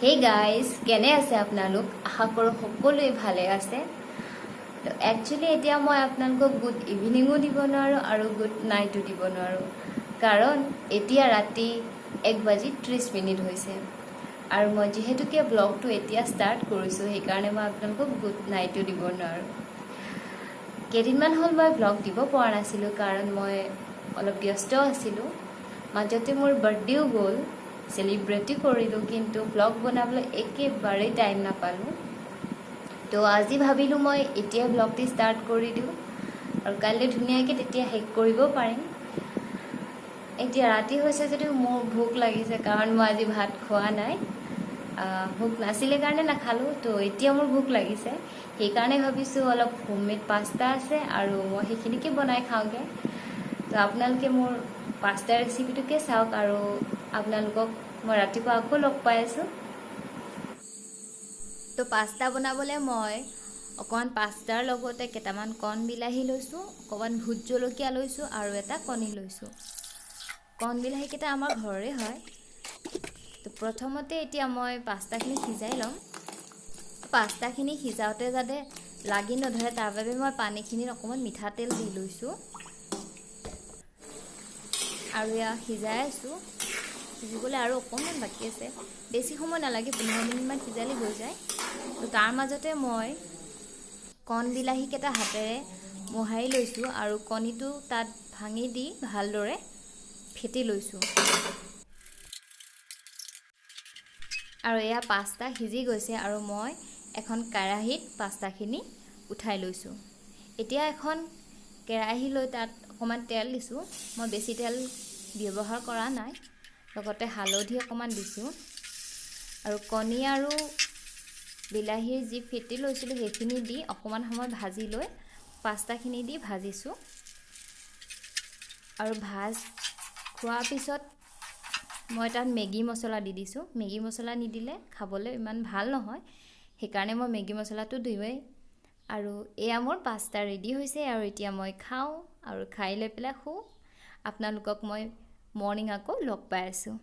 Hey guys, কেনে আছে আপোনালোক? আশা কৰোঁ সকলোৱে ভালে আছে। তো একচুয়ালি এতিয়া মই আপোনালোকক গুড ইভিনিঙো দিব নোৱাৰোঁ আৰু গুড নাইটো দিব নোৱাৰোঁ, কাৰণ এতিয়া ৰাতি 1:30 হৈছে আৰু মই যিহেতুকে ব্লগটো এতিয়া ষ্টাৰ্ট কৰিছোঁ, সেইকাৰণে মই আপোনালোকক গুড নাইটো দিব নোৱাৰোঁ। কেইদিনমান হ'ল মই ব্লগ দিব পৰা নাছিলোঁ, কাৰণ মই অলপ ব্যস্ত আছিলোঁ। মাজতে মোৰ বাৰ্থডেও গ'ল, সেলিব্ৰেটো কৰিলোঁ, কিন্তু ব্লগ বনাবলৈ একেবাৰেই টাইম নাপালোঁ। তো আজি ভাবিলোঁ মই এতিয়াই ব্লগটি ষ্টাৰ্ট কৰি দিওঁ আৰু কাইলৈ ধুনীয়াকৈ তেতিয়া শেষ কৰিব পাৰিম। এতিয়া ৰাতি হৈছে যদিও মোৰ ভোক লাগিছে, কাৰণ মই আজি ভাত খোৱা নাই। ভোক নাছিলে কাৰণে নাখালোঁ, তো এতিয়া মোৰ ভোক লাগিছে, সেইকাৰণে ভাবিছোঁ অলপ হোমমেড পাস্তা আছে আৰু মই সেইখিনিকে বনাই খাওঁগৈ। তো আপোনালোকে মোৰ পাস্তা ৰেচিপিটোকে চাওক আৰু আপোনালোকক মই ৰাতিপুৱা আকৌ লগ পাই আছোঁ। তো পাস্তা বনাবলৈ মই অকণমান পাস্তাৰ লগতে কেইটামান কণ বিলাহী লৈছোঁ, অকণমান ভোট জলকীয়া লৈছোঁ আৰু এটা কণী লৈছোঁ। কণ বিলাহীকেইটা আমাৰ ঘৰৰে হয়। তো প্ৰথমতে এতিয়া মই পাস্তাখিনি সিজাই ল'ম। পাস্তাখিনি সিজাওঁতে যাতে লাগি নধৰে তাৰ বাবে মই পানীখিনিত অকণমান মিঠাতেল দি লৈছোঁ আৰু এয়া সিজাই আছোঁ। সিজিবলৈ আৰু অকণমান বাকী আছে, বেছি সময় নালাগে, 15 মিনিটমান সিজালে হৈ যায়। তো তাৰ মাজতে মই কণ বিলাহীকেইটা হাতেৰে মোহাৰি লৈছোঁ আৰু কণীটো তাত ভাঙি দি ভালদৰে ফেটি লৈছোঁ। আৰু এয়া পাস্তা সিজি গৈছে আৰু মই এখন কেৰাহীত পাস্তাখিনি উঠাই লৈছোঁ। এতিয়া এখন কেৰাহী লৈ তাত অকণমান তেল দিছোঁ। মই বেছি তেল ব্যৱহাৰ কৰা নাই, লগতে হালধি অকণমান দিছোঁ আৰু কণী আৰু বিলাহীৰ যি ফেটি লৈছিলোঁ সেইখিনি দি অকণমান সময় ভাজি লৈ পাস্তাখিনি দি ভাজিছোঁ। আৰু ভাজ খোৱাৰ পিছত মই তাত মেগী মছলা দি দিছোঁ। মেগী মছলা নিদিলে খাবলৈ ইমান ভাল নহয়, সেইকাৰণে মই মেগী মছলাটো দিওঁৱেই। আৰু এয়া মোৰ পাস্তা ৰেডি হৈছে আৰু এতিয়া মই খাওঁ আৰু খাই লৈ পেলাই শুওঁ। আপোনালোকক মই মৰ্ণিং আকৌ লগ পাই আছোঁ।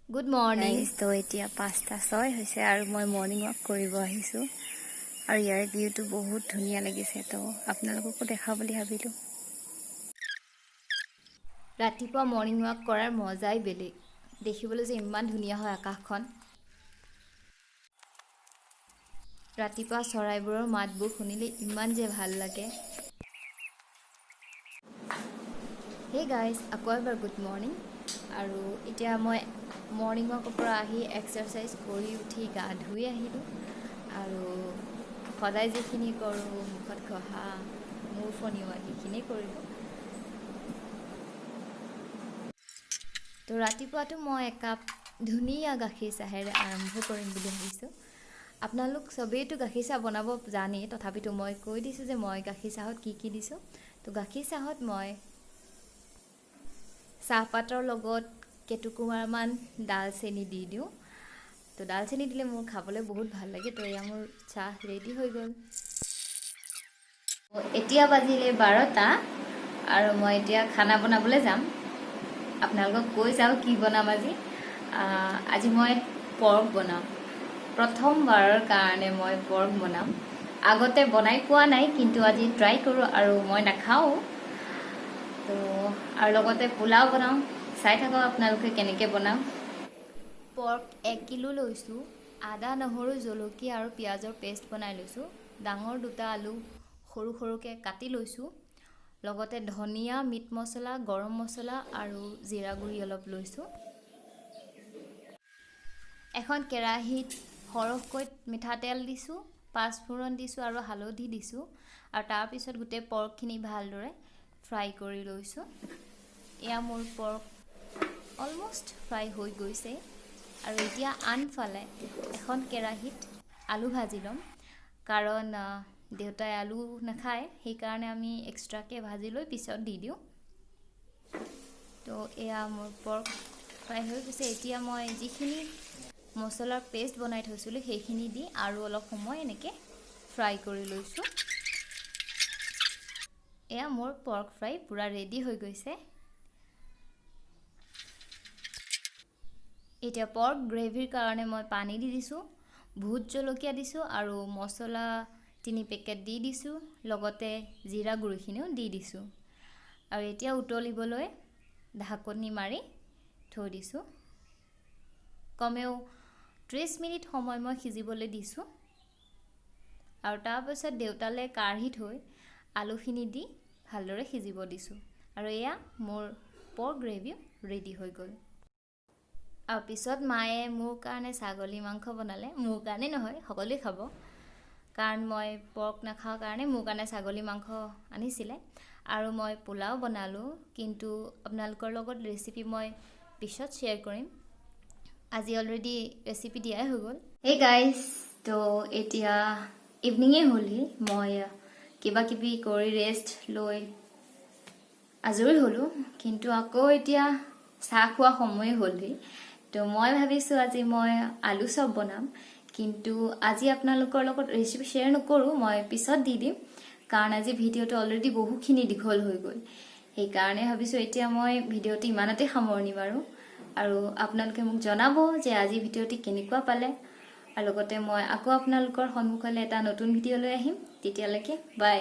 Good morning. তো এতিয়া 5:06 হৈছে আৰু মই মৰ্ণিং ৱাক কৰিব আহিছোঁ আৰু ইয়াৰ ভিউটো বহুত ধুনীয়া লাগিছে, তো আপোনালোককো দেখাওঁ বুলি ভাবিলোঁ। ৰাতিপুৱা মৰ্ণিং ৱাক কৰাৰ মজাই বেলেগ, দেখিবলৈ যে ইমান ধুনীয়া হয় আকাশখন। ৰাতিপুৱা চৰাইবোৰৰ মাতবোৰ শুনিলে ইমান যে ভাল লাগে। হে গাইজ, আকৌ এবাৰ গুড মৰ্ণিং। আৰু এতিয়া মই মৰ্ণিং ৱাকৰ পৰা আহি এক্সাৰচাইজ কৰি উঠি গা ধুই আহিলোঁ আৰু সদায় যিখিনি কৰোঁ, মুখত ঘঁহা, মূৰ ফনিওৱা, সেইখিনিয়ে কৰিলোঁ। তো ৰাতিপুৱাটো মই একাপ ধুনীয়া গাখীৰ চাহেৰে আৰম্ভ কৰিম বুলি ভাবিছোঁ। আপোনালোক চবেইতো গাখীৰ চাহ বনাব জানেই, তথাপিতো মই কৈ দিছোঁ যে মই গাখীৰ চাহত কি দিছোঁ। তো গাখীৰ চাহত মই চাহপাতৰ লগত কেইটুকুৰামান ডালচেনি দি দিওঁ। তো ডালচেনি দিলে মোৰ খাবলৈ বহুত ভাল লাগে। তো এয়া মোৰ চাহ ৰেডি হৈ গ'ল। এতিয়া বাজিলে 12টা আৰু মই এতিয়া খানা বনাবলৈ যাম। আপোনালোকক কৈ যাওঁ কি বনাম আজি। আজি মই পৰ্ক বনাম। প্ৰথমবাৰৰ কাৰণে মই পৰ্ক বনাম। আগতে বনাই পোৱা নাই, কিন্তু আজি ট্ৰাই কৰোঁ আৰু মই নাখাওঁ। তো আৰু লগতে পোলাও বনাওঁ, চাই থাকক আপোনালোকে কেনেকৈ বনাওঁ। পৰ্ক 1 কিলো লৈছোঁ। আদা, নহৰু, জলকীয়া আৰু পিঁয়াজৰ পেষ্ট বনাই লৈছোঁ। ডাঙৰ 2টা আলু সৰু সৰুকৈ কাটি লৈছোঁ। লগতে ধনিয়া, মিট মছলা, গৰম মছলা আৰু জিৰা গুড়ি অলপ লৈছোঁ। এখন কেৰাহীত সৰহকৈ মিঠাতেল দিছোঁ, পাঁচফোৰণ দিছোঁ আৰু হালধি দিছোঁ আৰু তাৰপিছত গোটেই পৰ্কখিনি ভালদৰে ফ্ৰাই কৰি লৈছোঁ। এয়া মোৰ পৰ্ক অলমষ্ট ফ্ৰাই হৈ গৈছে আৰু এতিয়া আনফালে এখন কেৰাহীত আলু ভাজি ল'ম, কাৰণ দেউতাই আলু নাখায়, সেইকাৰণে আমি এক্সট্ৰাকৈ ভাজি লৈ পিছত দি দিওঁ। তো এয়া মোৰ পৰ্ক ফ্ৰাই হৈ গৈছে। এতিয়া মই যিখিনি মছলাৰ পেষ্ট বনাই থৈছিলোঁ সেইখিনি দি আৰু অলপ সময় এনেকৈ ফ্ৰাই কৰি লৈছোঁ। এয়া মোৰ পৰ্ক ফ্ৰাই পূৰা ৰেডি হৈ গৈছে। এতিয়া পৰ্ক গ্ৰেভিৰ কাৰণে মই পানী দি দিছোঁ, ভোট জলকীয়া দিছোঁ আৰু মছলা 3 পেকেট দি দিছোঁ, লগতে জিৰা গুড়িখিনিও দি দিছোঁ। আৰু এতিয়া উতলিবলৈ ঢাকনি মাৰি থৈ দিছোঁ। কমেও 30 মিনিট সময় মই সিজিবলৈ দিছোঁ। আৰু তাৰপিছত দেউতালে কাঢ়ি থৈ আলুখিনি দি ভালদৰে সিজিব দিছোঁ। আৰু এয়া মোৰ পৰ্ক গ্ৰেভি ৰেডি হৈ গ'ল। আৰু পিছত মায়ে মোৰ কাৰণে ছাগলী মাংস বনালে। মোৰ কাৰণে নহয়, সকলোৱে খাব, কাৰণ মই পৰ্ক নাখাওঁ কাৰণে মোৰ কাৰণে ছাগলী মাংস আনিছিলে। আৰু মই পোলাও বনালোঁ, কিন্তু আপোনালোকৰ লগত ৰেচিপি মই পিছত শ্বেয়াৰ কৰিম। আজি অলৰেডি ৰেচিপি দিয়াই হৈ গ'ল। এই গাইজ, তো এতিয়া ইভিনিঙে হ'লহি, মই কিবা কিবি কৰি ৰেষ্ট লৈ আজৰি হ'লোঁ, কিন্তু আকৌ এতিয়া চাহ খোৱা সময় হ'লহি। তো মই ভাবিছোঁ আজি মই আলু চপ বনাম, কিন্তু আজি আপোনালোকৰ লগত ৰেচিপি শ্বেয়াৰ নকৰোঁ, মই পিছত দি দিম, কাৰণ আজি ভিডিঅ'টো অলৰেডি বহুখিনি দীঘল হৈ গ'ল। সেইকাৰণে ভাবিছোঁ এতিয়া মই ভিডিঅ'টো ইমানতে সামৰণি মাৰোঁ। আৰু আপোনালোকে মোক জনাব যে আজি ভিডিঅ'টি কেনেকুৱা পালে। আৰু লগতে মই আকৌ আপোনালোকৰ সন্মুখলৈ এটা নতুন ভিডিঅ' লৈ আহিম। তেতিয়ালৈকে বাই।